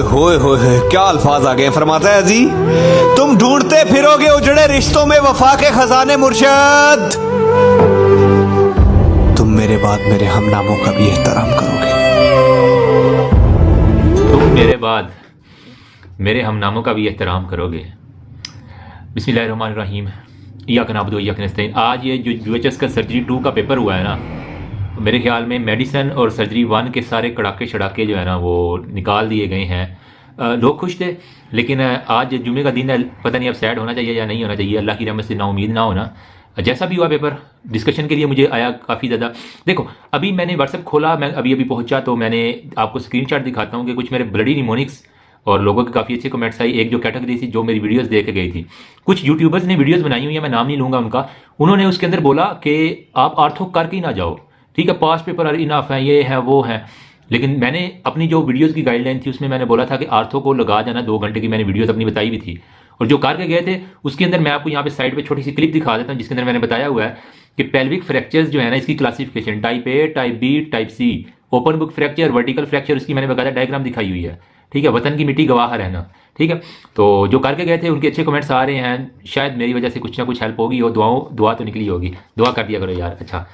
होए होए क्या अल्फाज आ गए। फरमाता है जी, तुम ढूंढते फिरोगे उजड़े रिश्तों में वफा के खजाने मुर्शद, तुम मेरे बाद मेरे हमनामों का भी एहतराम करोगे। तुम मेरे बाद मेरे हमनामों का भी एहतराम करोगे। बिस्मिल्लाहिर्रहमानिर्रहीम। इय्याका नअबुदु व इय्याका नस्तईन। आज ये जो यूएचएस का सर्जरी 2 का पेपर हुआ है ना, मेरे ख्याल में मेडिसन और सर्जरी 1 के सारे कड़ाके छड़ाके जो है ना वो निकाल दिए गए हैं। लोग खुश थे, लेकिन आज जुमे का दिन है, पता नहीं अब सैड होना चाहिए या नहीं होना चाहिए। अल्लाह की रहमत से ना उम्मीद ना होना। जैसा भी हुआ पेपर डिस्कशन के लिए मुझे आया काफ़ी ज़्यादा। देखो अभी मैंने व्हाट्सएप खोला, मैं अभी पहुंचा, तो मैंने आपको स्क्रीनशॉट दिखाता हूँ कि कुछ मेरे ब्लडी निमोनिक्स और लोगों के काफ़ी अच्छे कमेंट्स आई। एक जो कैटेगरी थी जो मेरी वीडियोस देख के गई थी, कुछ यूट्यूबर्स ने वीडियोस बनाई हुई है, मैं नाम नहीं लूँगा उनका। उन्होंने उसके अंदर बोला कि आप आर्थो करके ही ना जाओ, ठीक है, पास्ट पेपर इनफ है, ये है वो है। लेकिन मैंने अपनी जो वीडियोस की गाइडलाइन थी उसमें मैंने बोला था कि आर्थो को लगा जाना 2 घंटे की, मैंने वीडियोस अपनी बताई भी थी। और जो करके गए थे उसके अंदर मैं आपको यहाँ पे साइड पे छोटी सी क्लिप दिखा देता हूँ, जिसके अंदर मैंने बताया हुआ है कि पेल्विक फ्रैक्चर्स जो है ना, इसकी classification type A, type B, type C, open book fracture, vertical fracture, उसकी मैंने बकायदा डायग्राम दिखाई हुई है, ठीक है। वतन की मिट्टी गवाह रहना, ठीक है। तो जो करके गए थे उनके अच्छे कमेंट्स आ रहे हैं, शायद मेरी वजह से कुछ ना कुछ हेल्प होगी और दुआ तो निकली होगी। दुआ कर दिया करो यार। अच्छा,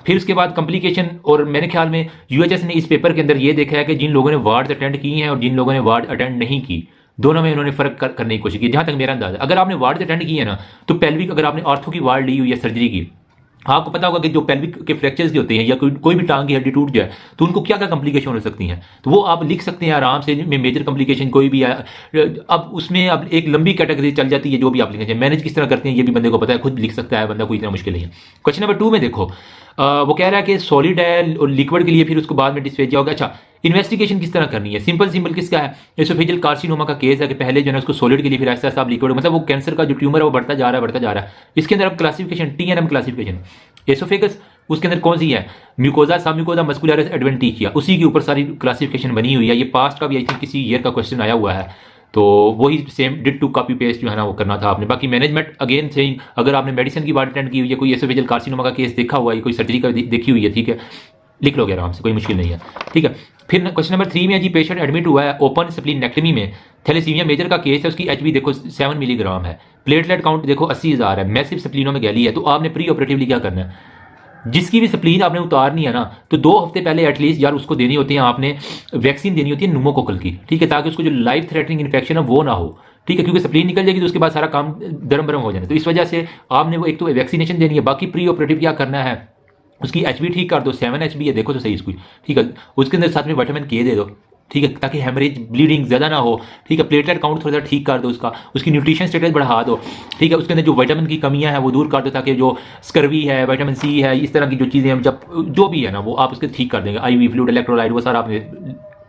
फिर उसके बाद कम्प्लिकेशन, और मेरे ख्याल में यूएचएस ने इस पेपर के अंदर ये देखा है कि जिन लोगों ने वार्ड अटेंड की हैं और जिन लोगों ने वार्ड अटेंड नहीं की, दोनों में उन्होंने फर्क करने की कोशिश की। जहाँ तक मेरा अंदाजा, अगर आपने वार्ड अटेंड की है ना, तो पेल्विक, अगर आपने ऑर्थो की वार्ड ली हुई है सर्जरी की, आपको पता होगा कि जो पेल्विक के फ्रैक्चर्स होते हैं या कोई भी टांग की हड्डी टूट जाए तो उनको क्या क्या कम्प्लिकेशन हो सकती हैं, तो वो आप लिख सकते हैं आराम से। मेजर कम्प्लिकेशन कोई भी है, अब उसमें अब एक लंबी कैटेगरी चल जाती है जो भी आप लिखेंगे। मैनेज किस तरह करते हैं ये भी बंदे को पता है, खुद लिख सकता है बंदा, कोई इतना मुश्किल नहीं है। क्वेश्चन नंबर 2 में देखो, वो कह रहा है कि सॉलिड है और लिक्विड के लिए फिर उसको बाद में डिस्फेजिया होगा। अच्छा, इन्वेस्टिगेशन किस तरह करनी है? सिंपल किसका है? एसोफेजियल कार्सिनोमा का केस है कि पहले जो है उसको सॉलिड के लिए, फिर ऐसा ऐसा लिक्विड, मतलब वो कैंसर का जो ट्यूमर है वो बढ़ता जा रहा है। इसके अंदर अब क्लासिफिकेशन TNM क्लासिफिकेशन, एसोफेगस उसके अंदर कौन सी है? म्यूकोजा, सबम्यूकोजा, मस्कुलरिस एडवेंटिशिया, उसी के ऊपर सारी क्लासिफिकेशन बनी हुई है। ये पास्ट का भी आई थिंक किसी ईयर का क्वेश्चन आया हुआ है, तो वही same did to copy paste जो है ना वो करना था आपने। बाकी मैनेजमेंट अगेन से, अगर आपने मेडिसिन की बात अटेंड की हुई है, कोई एसोफेजियल कार्सिनोमा का केस देखा हुआ है, कोई सर्जरी का देखी हुई है, ठीक है, लिख लोगे आराम से, कोई मुश्किल नहीं है, ठीक है। फिर क्वेश्चन नंबर 3 में जी, पेशेंट एडमिट हुआ है ओपन स्प्लीनेक्टमी में, थैलेसीमिया मेजर का केस है, उसकी HB देखो 7 मिलीग्राम है, प्लेटलेट काउंट देखो 80,000 है, मैसिव स्प्लीनोमेगैली है। तो आपने प्री ऑपरेटिवली क्या करना है? जिसकी भी स्प्लीन आपने उतारनी है ना, तो 2 हफ्ते पहले एटलीस्ट यार उसको देनी होती है, आपने वैक्सीन देनी होती है न्यूमोकोकल की, ठीक है, ताकि उसको जो लाइफ थ्रेटनिंग इन्फेक्शन है वो ना हो, ठीक है, क्योंकि स्प्लीन निकल जाएगी तो उसके बाद सारा काम दरम बरम हो जाना। तो इस वजह से आपने वो एक तो वैक्सीनेशन देनी है, बाकी प्री ऑपरेटिव क्या करना है, उसकी HB ठीक कर दो, 7 HB है, देखो तो सही इसको, ठीक है। उसके अंदर साथ में विटामिन K दे दो, ठीक है, ताकि हेमरेज ब्लीडिंग ज़्यादा ना हो, ठीक है। प्लेटलेट काउंट थोड़ा सा ठीक कर दो उसकी न्यूट्रिशन स्टेटस बढ़ा दो, ठीक है। उसके अंदर जो विटामिन की कमियां हैं वो दूर कर दो, ताकि जो स्कर्वी है, विटामिन C है, इस तरह की जो चीज़ें हम जब जो भी है ना वो आप उसके ठीक कर देंगे। IV फ्लूइड, इलेक्ट्रोलाइट, वो सारा आपने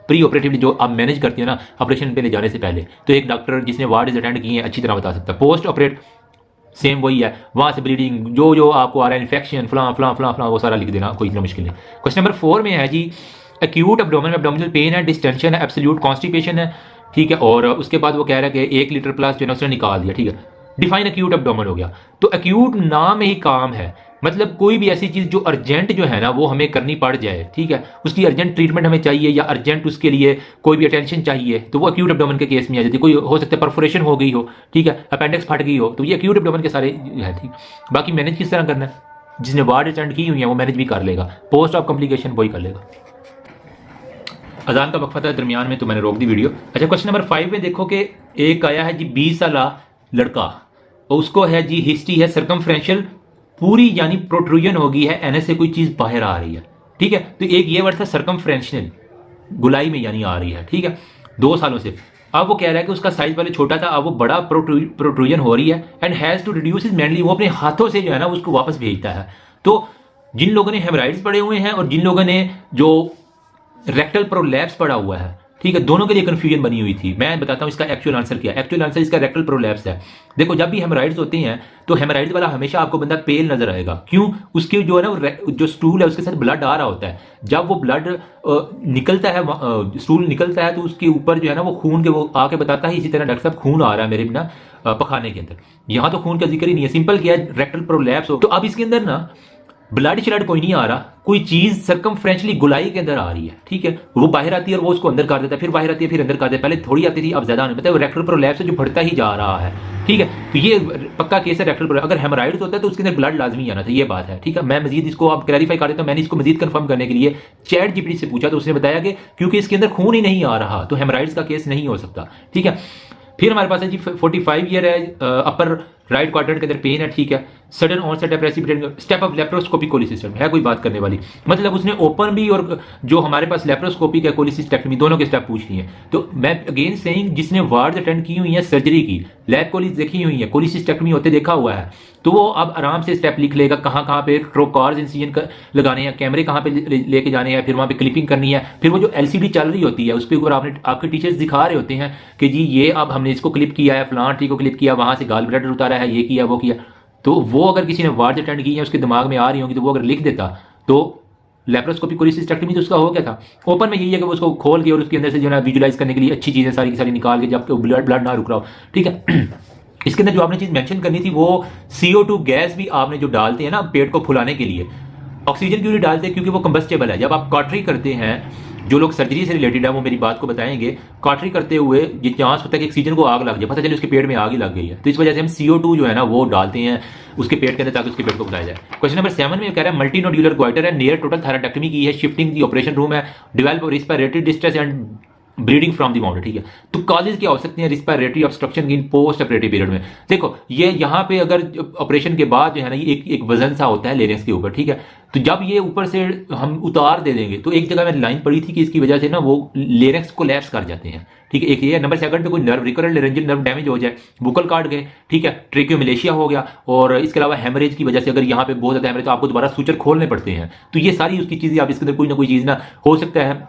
प्री ऑपरेटिवली जो आप मैनेज करते हैं ना ऑपरेशन पे ले जाने से पहले, तो एक डॉक्टर जिसने वार्ड अटेंड किए हैं अच्छी तरह बता सकता है। पोस्ट ऑपरेट सेम वही है, वहाँ से ब्लीडिंग जो आपको आ रहा है, इन्फेक्शन फलां वो सारा लिख देना, कोई इतना मुश्किल नहीं। क्वेश्चन नंबर 4 में है जी, एक्यूट एब्डोमिनल पेन है, डिस्टेंशन है, एब्सोल्यूट कॉन्स्टिपेशन है, ठीक है। और उसके बाद वो कह रहा है कि 1 लीटर प्लस जो है उसने निकाल दिया, ठीक है। डिफाइन एक्यूट एब्डोमिन हो गया, तो एक्यूट नाम में ही काम है, मतलब कोई भी ऐसी चीज़ जो अर्जेंट जो है ना वो हमें करनी पड़ जाए, ठीक है, उसकी अर्जेंट ट्रीटमेंट हमें चाहिए या अर्जेंट उसके लिए कोई भी अटेंशन चाहिए, तो वो एक्यूट एब्डोमिन के केस में आ जाती है। कोई हो सकता है परफोरेशन हो गई हो, ठीक है, अपेंडिक्स फट गई हो, तो ये एक्यूट एब्डोमिन के सारे है, ठीक। बाकी मैनेज किस तरह करना है? जिसने वार्ड अटेंड की हुई है वो मैनेज भी कर लेगा, पोस्ट ऑफ कॉम्प्लिकेशन वही कर लेगा। अजान का वक्फा था दरमियान में तो मैंने रोक दी वीडियो। अच्छा, क्वेश्चन नंबर 5 में देखो कि एक आया है जी 20 साल लड़का, और उसको है जी हिस्ट्री है सर्कमफ्रेंशियल पूरी, यानी प्रोट्रूजन होगी है, एनएस से कोई चीज बाहर आ रही है, ठीक है। तो एक ये वर्ड था सर्कमफ्रेंशियल, गुलाई में यानी आ रही है, ठीक है, 2 सालों से। अब वो कह रहा है कि उसका साइज पहले छोटा था, अब वो बड़ा प्रोट्रूजन हो रही है, and has to reduce is mainly, वो अपने हाथों से जो है ना उसको वापस भेजता है। तो जिन लोगों ने हेमराइड्स पड़े हुए हैं और जिन लोगों ने जो रेक्टल प्रोलैप्स पड़ा हुआ है, ठीक है, दोनों के लिए कंफ्यूजन बनी हुई थी। मैं बताता हूँ इसका एक्चुअल आंसर क्या है। एक्चुअल आंसर इसका रेक्टल प्रोलैप्स है। देखो जब भी हेमराइड्स होते हैं तो हेमराइड्स वाला हमेशा आपको बंदा पेल नजर आएगा, क्यों? उसके जो है ना जो स्टूल है उसके साथ ब्लड आ रहा होता है, जब वो ब्लड निकलता है, स्टूल निकलता है, तो उसके ऊपर जो है ना वो खून के वो आके बताता है इसी तरह डॉक्टर साहब खून आ रहा है मेरे बिना पखाने के अंदर। यहाँ तो खून का जिक्र ही नहीं है, सिंपल क्या है, रेक्टल प्रोलैप्स हो। तो अब इसके अंदर ना ब्लड श्लड कोई नहीं आ रहा, कोई चीज सर्कमफ्रेंशली गुलाई के अंदर आ रही है, ठीक है, वो बाहर आती है और वो उसको अंदर कर देता है, फिर बाहर आती है फिर अंदर कर देता है, पहले थोड़ी आती थी अब ज्यादा आने, मतलब रेक्टल प्रोलैप्स है जो बढ़ता ही जा रहा है, ठीक है। तो ये पक्का केस है रेक्टल प्रोलैप्स। अगर हेमोराइड्स होता है तो उसके अंदर ब्लड लाजमी आना था, ये बात है, ठीक है। मैं मजीद इसको आप क्लैरिफाई कर देता हूं। मैंने इसको मजीद कंफर्म करने के लिए चैट जीपीटी से पूछा तो उसने बताया कि क्योंकि इसके अंदर खून ही नहीं आ रहा तो हेमोराइड्स का केस नहीं हो सकता, ठीक है। फिर हमारे पास है जी 45 ईयर है, अपर राइट क्वाड्रेंट के अंदर पेन है, ठीक है। सडन ऑनसेट है प्रेसिपिटेट स्टेप ऑफ लेप्रोस्कोपी कोलिसिस्टेम है, कोई बात करने वाली, मतलब उसने ओपन भी और जो हमारे पास लेप्रोस्कोपिक है कोलिसिस्टेक्टमी दोनों के स्टेप पूछ लिए। तो मैं अगेन सेइंग जिसने वार्ड अटेंड की हुई है सर्जरी की, लैब कोलिस देखी हुई है, कोलिसिस्टेक्टमी होते देखा हुआ है, तो वो अब आराम से स्टेप लिख लेगा कहाँ पे ट्रोकार्स इंसिजन लगाने हैं, कैमरे कहाँ पे लेके जाने हैं, फिर वहाँ पे क्लिपिंग करनी है, फिर वो जो एलसीडी चल रही होती है उस पर ऊपर आपने आपके टीचर्स दिखा रहे होते हैं कि जी ये अब हमने इसको क्लिप किया है, फलां ट्री को क्लिप किया, वहाँ से गाल ब्लडर उतारा है, ये किया वो किया। तो वो अगर किसी ने वार्ड अटेंड की है उसके दिमाग में आ रही होगी तो वो अगर लिख देता तो लेप्रोस्कोपिक कोलिसिस्टेक्टमी तो उसका हो गया था। ओपन में यही है कि वो उसको खोल के और उसके अंदर से जो है विजुलाइज करने के लिए अच्छी चीज़ें सारी की सारी निकाल के जब ब्लड ना रुक रहा हो, ठीक है। इसके अंदर जो आपने चीज़ मेंशन करनी थी वो CO2 गैस भी आपने जो डालते हैं ना पेट को फुलाने के लिए, ऑक्सीजन क्यों नहीं डालते, क्योंकि वो कंबस्टेबल है। जब आप कॉटरी करते हैं, जो लोग सर्जरी से रिलेटेड है वो मेरी बात को बताएंगे, कॉटरी करते हुए ये चांस होता है कि ऑक्सीजन को आग लग जाए, पता चले उसके पेट में आग ही लग गई है, तो इस वजह से हम CO2 जो है ना वो डालते हैं उसके पेट के अंदर ताकि उसके पेट को बुलाया जाए। क्वेश्चन नंबर 7 में कह रहा है मल्टी नोड्यूलर गोइटर है, नियर टोटल थायराइडेक्टमी की है, शिफ्टिंग दी ऑपरेशन रूम है, develop respiratory distress and bleeding from the mouth, ठीक है। तो कॉजेज क्या हो सकती हैं रिस्पिरेटरी ऑब्स्ट्रक्शन इन पोस्ट ऑपरेटिव पीरियड में। देखो ये यहाँ पे अगर ऑपरेशन के बाद जो है ना ये एक वजन सा होता है लेरिंक्स के ऊपर, ठीक है। तो जब ये ऊपर से हम उतार दे देंगे तो एक जगह मैंने लाइन पढ़ी थी कि इसकी वजह से ना वो लेरिंक्स कोलैप्स कर जाते हैं, ठीक है। एक ये नंबर 2 पे कोई nerve recurrent laryngeal nerve damage हो जाए, बुकल काट गए, ठीक है, ट्रेकियोमलेशिया हो गया, और इसके अलावा हेमरेज की वजह से अगर यहाँ पे बहुत ज्यादा हेमरेज तो आपको दोबारा सूचर खोलने पड़ते हैं। तो ये सारी उसकी चीजें आप इसके अंदर कोई ना कोई चीज ना हो सकता है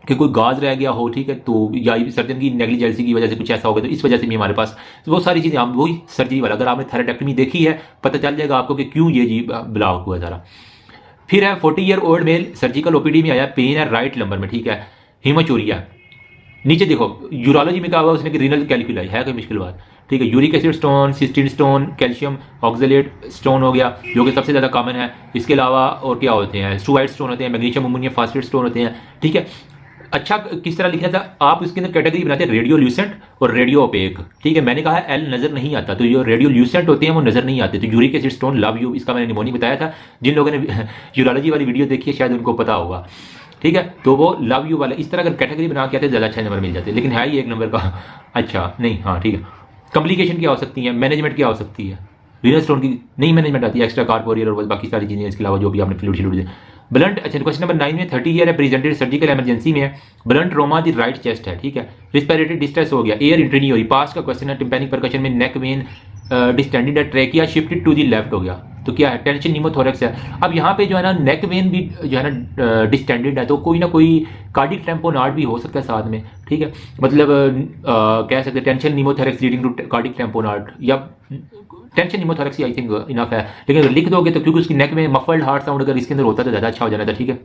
कि कोई गाज रह गया हो, ठीक है, तो या सर्जन की नेग्लिजेंसी की वजह से कुछ ऐसा हो गया, तो इस वजह से भी हमारे पास तो वो सारी चीज़ें आप वही सर्जरी वाला अगर आपने थायराइडेक्टमी देखी है पता चल जाएगा आपको कि क्यों ये जी ब्लॉक हुआ सारा। फिर है 40 year old mail surgical OPD में आया, पेन है राइट लंबर में, ठीक है, हीमोचूरिया। नीचे देखो यूरोलॉजी में कहा हुआ उसने कि रीनल कैल्कुलाई है, कोई मुश्किल बात, ठीक है। Uric acid stone, cysteine stone, calcium oxalate stone हो गया जो कि सबसे ज़्यादा कॉमन है। इसके अलावा और क्या होते हैं, स्टूवाइड स्टोन होते हैं, मैग्नीशियम अमोनियम फास्फेट स्टोन होते हैं, ठीक है। अच्छा किस तरह लिखा था आप इसके अंदर कैटेगरी बनाते हैं रेडियो ल्यूसेंट और रेडियो ओपेक, ठीक है। मैंने कहा एल नजर नहीं आता, तो जो रेडियो ल्यूसेंट होते हैं वो नजर नहीं आते। तो uric acid stone love you, इसका मैंने निमोनी बताया था, जिन लोगों ने यूरोलॉजी वाली वीडियो देखी है शायद उनको पता होगा, ठीक है। तो वो लव यू वाला इस तरह अगर कैटेगरी बना के आते ज़्यादा अच्छे नंबर मिल जाते, लेकिन है ही एक नंबर का, अच्छा नहीं, हाँ ठीक है। कम्प्लिकेशन क्या हो सकती है, मैनेजमेंट क्या हो सकती है, वीनस स्टोन की नहीं मैनेजमेंट आती है, एक्स्ट्रा कार्पोरियल और बाकी सारी चीज़ें, इसके अलावा जो भी आपने फ्लूइड ब्लंट। अच्छा क्वेश्चन नंबर 9 में 30 ईयर है, प्रेजेंटेड सर्जिकल इमरजेंसी में है, ब्लंट रोमा दी राइट चेस्ट है, ठीक है। रिस्पिरेटरी डिस्ट्रेस हो गया, एयर एंट्री नहीं हो रही, पास का क्वेश्चन है, टिम्पैनिक परकशन में नेक वेन डिस्टेंडेड है, trachea shifted to the left हो गया, तो क्या है टेंशन निमोथोरेक्स है। अब यहाँ पे जो है ना नेक वेन भी जो है ना डिस्टेंडेड है, तो कोई ना कोई कार्डिक टेम्पोनार्ड भी हो सकता है साथ में, ठीक है। मतलब कह सकते हैं टेंशन निमोथोरेक्स लीडिंग टू कार्डिक टेम्पोनार्ड या टेंशन निमोथोरेक्स आई थिंक इनफ है, लेकिन अगर लिख दोगे तो क्योंकि उसकी नेक में मफल्ड हार्ट साउंड अगर इसके अंदर होता तो ज़्यादा अच्छा हो जाना था, ठीक है।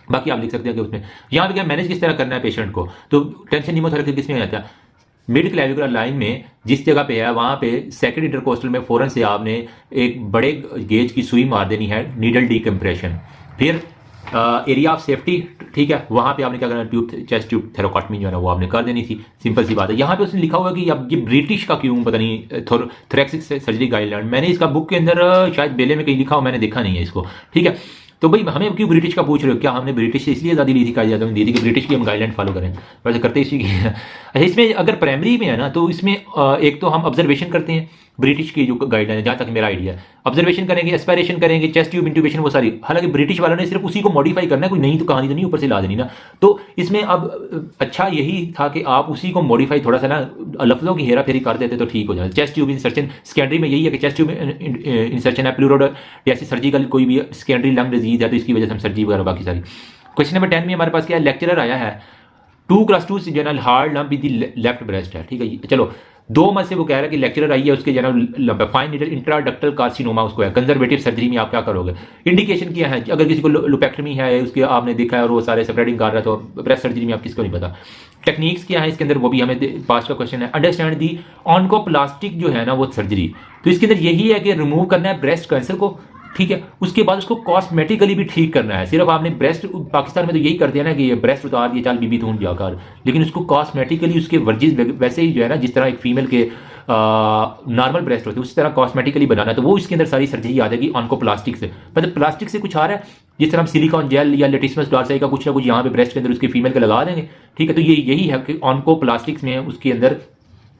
बाकी आप लिख सकते हैं कि उसमें यहाँ पे क्या मैनेज किस तरह करना है पेशेंट को, तो टेंशन निमोथोरेक्स किस में आ जाता है, मिड क्लेविकुलर लाइन में जिस जगह पे है वहाँ पे सेकंड इंटरकोस्टल में फौरन से आपने एक बड़े गेज की सुई मार देनी है, नीडल डीकम्प्रेशन। फिर एरिया ऑफ सेफ्टी, ठीक है, वहाँ पे आपने क्या करना, ट्यूब चेस्ट ट्यूब थेरोकॉटमी जो है ना वो आपने कर देनी थी, सिंपल सी बात है। यहाँ पे उसने लिखा हुआ है कि अब ये ब्रिटिश का क्यों पता नहीं थोरेक्सिक सर्जरी गाइडलाइन, मैंने इसका बुक के अंदर शायद बेले में कहीं लिखा हो, मैंने देखा नहीं है इसको, ठीक है। तो भाई हमें क्यों ब्रिटिश का पूछ रहे हो, क्या हमने ब्रिटिश से इसलिए आज़ादी ली थी कायदे दी थी कि ब्रिटिश की हम गाइडलाइन फॉलो करें, वैसे करते इसी की है। अच्छा इसमें अगर प्राइमरी में है ना तो इसमें एक तो हम ऑब्जर्वेशन करते हैं ब्रिटिश की जो गाइडलाइन है, जहाँ तक मेरा आइडिया है, ऑब्जर्वेशन करेंगे, एस्पायरेशन करेंगे, चेस्ट ट्यूब इंट्यूबेशन वो सारी, हालांकि ब्रिटिश वालों ने सिर्फ उसी को मॉडिफाई करना है, कोई नई तो कहानी तो नहीं ऊपर से ला देनी ना। तो इसमें अब अच्छा यही था कि आप उसी को मॉडिफाई थोड़ा सा ना लफ्जों की हेरा फेरी कर देते तो ठीक हो जाए। चेस्ट ट्यूब इंसर्शन सेकेंडरी में यही है कि चेस्ट ट्यूब इंसर्शन है, प्लूरोड जैसी सर्जिकल कोई भी सेकेंडरी लंग डिजीज है तो इसकी वजह से हम सर्जरी वगैरह बाकी सारी। क्वेश्चन नंबर 10 में हमारे पास क्या लेक्चरर आया है, 2/2 general hard lump with the left breast है, ठीक है। चलो 2 में से वो कह रहा है कि लेक्चरर आई है उसके general fine needle intraductal carcinoma उसको है, कंजर्वेटिव सर्जरी में आप क्या करोगे, इंडिकेशन क्या है, अगर किसी को लुपेक्टमी है उसके आपने देखा है और वो सारे स्प्रेडिंग कर रहा है तो ब्रेस्ट सर्जरी में आप किसको नहीं पता। टेक्निक्स क्या है इसके अंदर वो भी हमें पास का क्वेश्चन है। अंडरस्टैंड दी ऑनकोप्लास्टिक जो है ना वो सर्जरी, तो इसके अंदर यही है कि रिमूव करना है ब्रेस्ट कैंसर को, ठीक है, उसके बाद उसको कॉस्मेटिकली भी ठीक करना है। सिर्फ आपने ब्रेस्ट, पाकिस्तान में तो यही करते हैं ना कि ये ब्रेस्ट उतार दिया, चल बीबी तू जाकर, लेकिन उसको कॉस्मेटिकली उसके वर्जिश वैसे ही जो है ना, जिस तरह एक फीमेल के नॉर्मल ब्रेस्ट होते हैं उसी तरह कॉस्मेटिकली बनाना है। तो वो इसके अंदर सारी सर्जरी आ जाएगी ऑन्कोप्लास्टिक से। मतलब प्लास्टिक से कुछ आ रहा है, जिस तरह हम सिलिकॉन जेल या लेटिस्मस डार्साई का कुछ ना कुछ यहाँ पे ब्रेस्ट के अंदर उसकी फीमेल के लगा देंगे, ठीक है। तो ये यही है कि ऑन्कोप्लास्टिक्स में उसके अंदर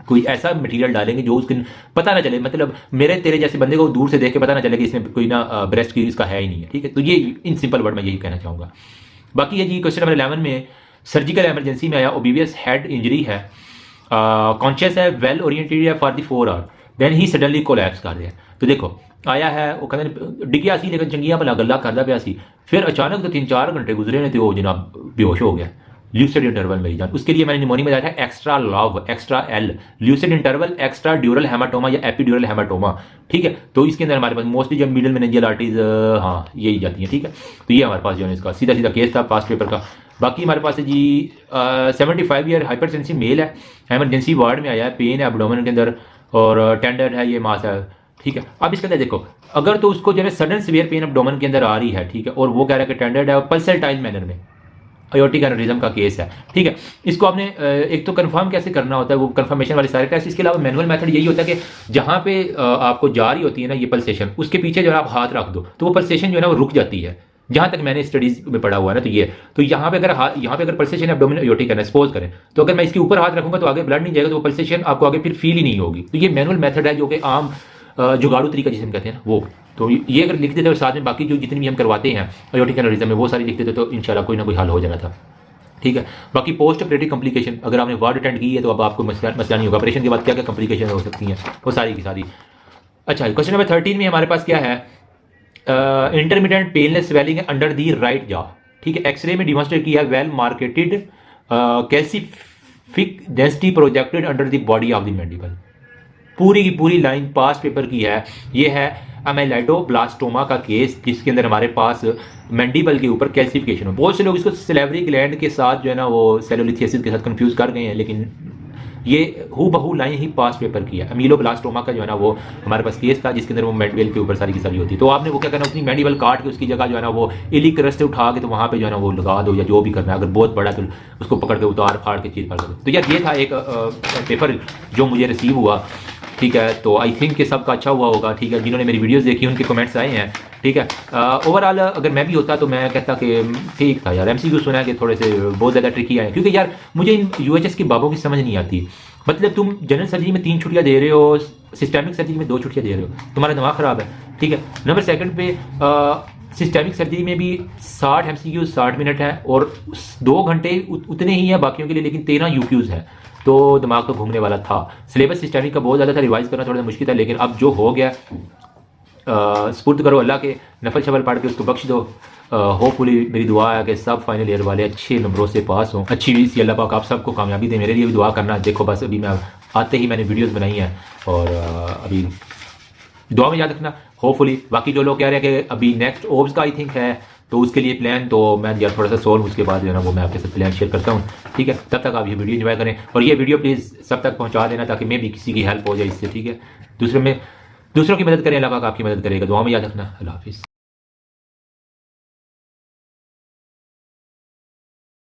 कोई ऐसा मटेरियल डालेंगे जो उसके पता ना चले, मतलब मेरे तेरे जैसे बंदे को दूर से देख के पता ना चले कि इसमें कोई ना ब्रेस्ट की इसका है ही नहीं है, ठीक है। तो ये इन सिंपल वर्ड में यही कहना चाहूँगा। बाकी ये जी क्वेश्चन नंबर 11 में सर्जिकल एमरजेंसी में आया, ओबीवियस हेड इंजरी है, कॉन्शियस है, वेल ओरिएंटेड है for the 4 hour, then he suddenly collapse कर दिया। तो देखो आया है, वो कहते डिग्या सी लेकिन चंगिया भला गल्ला करदा पिया सी, फिर अचानक तो 3-4 घंटे गुजरे ने तो वो जनाब बेहोश हो गया। ल्यूसिड इंटरवल मेरी जान, उसके लिए मैंने निमोनिया में बताया था extra love, extra L, lucid interval, extra ड्यूरल haematoma या एपिड्यूरल हेमाटोमा, ठीक है। तो इसके अंदर हमारे पास मोस्टली जब मिडल मेनिंजियल आर्टरीज हाँ यही जाती हैं, ठीक है। तो ये हमारे पास जो है इसका सीधा सीधा केस था पास्ट पेपर का। बाकी हमारे पास है जी 75 ईयर हाइपरटेंसिव मेल है, एमरजेंसी वार्ड में आया है, पेन है एब्डोमेन के अंदर और टेंडर है, ये मास है, ठीक है। अब इसके अंदर देखो, अगर तो उसको जो है सडन सीवियर पेन एब्डोमेन के अंदर आ रही है, ठीक है, और वो कह रहा है कि टेंडर है और पल्सटाइल मैनर में अयोर्टिक एनेरिज्म का केस है, ठीक है। इसको आपने एक तो कंफर्म कैसे करना होता है, वो कंफर्मेशन वाले सारे टेस्ट। इसके अलावा मैनुअल मेथड यही होता है कि जहाँ पे आपको जा रही होती है ना ये पल्सेशन, उसके पीछे जो है आप हाथ रख दो तो वो पल्सेशन जो है ना वो रुक जाती है, जहाँ तक मैंने स्टडीज में पढ़ा हुआ है ना। तो ये तो यहाँ पे अगर पल्सेशन एब्डोमिनल अयोर्टिक है सपोज करें, तो अगर मैं इसके ऊपर हाथ रखूंगा तो आगे ब्लड नहीं जाएगा, तो वो पल्सेशन आपको आगे फिर फील ही नहीं होगी। तो ये मैनुअल मेथड है जो कि आम जुगाड़ू तरीका जिसे हम कहते हैं ना वो। तो ये अगर लिख देते और साथ में बाकी जो जितनी भी हम करवाते हैं अयोर्टिक एनेरिज्म में वो सारी लिख देते तो इंशाल्लाह कोई ना कोई हल हो जाना था, ठीक है। बाकी पोस्ट ऑपरेटिव कॉम्प्लिकेशन, अगर आपने वार्ड अटेंड की है तो अब आपको मसला नहीं होगा, ऑपरेशन के बाद क्या क्या कॉम्प्लिकेशन हो सकती हैं वो सारी की सारी। अच्छा, क्वेश्चन नंबर 13 में हमारे पास क्या है, इंटरमीडिएट पेनलेस स्वेलिंग है अंडर दी राइट जॉ, ठीक है। एक्सरे में डिमॉन्स्ट्रेट किया है, well marketed calcific density projected under the body of the mandible. पूरी की पूरी लाइन पास्ट पेपर की है, ये है अमेलाइडोब्लास्टोमा का केस, जिसके अंदर हमारे पास मैंडिबल के ऊपर कैल्सिफिकेशन हो। बहुत से लोग इसको सिलेवरी ग्लैंड के साथ जो है ना वो सेलुलिथियासिस के साथ कंफ्यूज कर गए हैं, लेकिन ये हूबहू लाइन ही पास्ट पेपर की है। अमीलोब्लास्टोमा का जो है ना वो हमारे पास केस था, जिसके अंदर वो मैंडिबल के ऊपर सारी की सारी होती है। तो आपने वो क्या करना, उसकी मैंडिबल काट के उसकी जगह जो है ना वो इलिक रस्ते उठा के तो वहाँ पे जो है ना वो लगा दो, या जो भी करना है। अगर बहुत बड़ा तो उसको पकड़ के उतार फाड़ के चीज़ फाड़ दो। तो यार ये था एक पेपर जो मुझे रिसीव हुआ, ठीक है। तो आई थिंक कि सबका अच्छा हुआ होगा, ठीक है। जिन्होंने मेरी वीडियोस देखी उनके कमेंट्स आए हैं, ठीक है। ओवरऑल अगर मैं भी होता तो मैं कहता कि ठीक था यार। एमसीक्यू सुना है कि थोड़े से बहुत ज़्यादा ट्रिकी आए, क्योंकि यार मुझे इन यूएचएस के बाबों की समझ नहीं आती। मतलब तुम जनरल सर्जरी में 3 छुट्टियाँ दे रहे हो, सिस्टेमिक सर्जरी में 2 छुट्टियाँ दे रहे हो, तुम्हारा दिमाग ख़राब है, ठीक है। नंबर सेकंड पे सिस्टेमिक सर्जरी में भी 60 एमसीक्यू 60 मिनट है और 2 घंटे उतने ही हैं बाकियों के लिए, लेकिन 13 यूक्यूज़ हैं। तो दिमाग तो घूमने वाला था। सिलेबस सिस्टेमिक का बहुत ज़्यादा था, रिवाइज करना थोड़ा सा मुश्किल था, लेकिन अब जो हो गया स्पुर्द करो अल्लाह के, नफल शफल पढ़ के उसको बख्श दो। होपफुली मेरी दुआ है कि सब फाइनल ईयर वाले अच्छे नंबरों से पास हों, अच्छी सी अल्लाह पाक आप सबको कामयाबी दे। मेरे लिए भी दुआ करना। देखो बस अभी मैं आते ही मैंने वीडियोस बनाई हैं और अभी दुआ में याद रखना होपफुली। बाकी जो लोग कह रहे हैं कि अभी नेक्स्ट ओब्स का आई थिंक है, तो उसके लिए प्लान तो मैं यार थोड़ा सा सोल्व उसके बाद जो है ना वो मैं आपके साथ प्लान शेयर करता हूँ, ठीक है। तब तक आप ये वीडियो एंजॉय करें और ये वीडियो प्लीज़ सब तक पहुँचा देना ताकि मैं भी किसी की हेल्प हो जाए इससे, ठीक है। दूसरों की मदद करें, अल्लाह पाक आपकी मदद करेगा। दुआ में याद रखना। अल्लाह हाफिज़।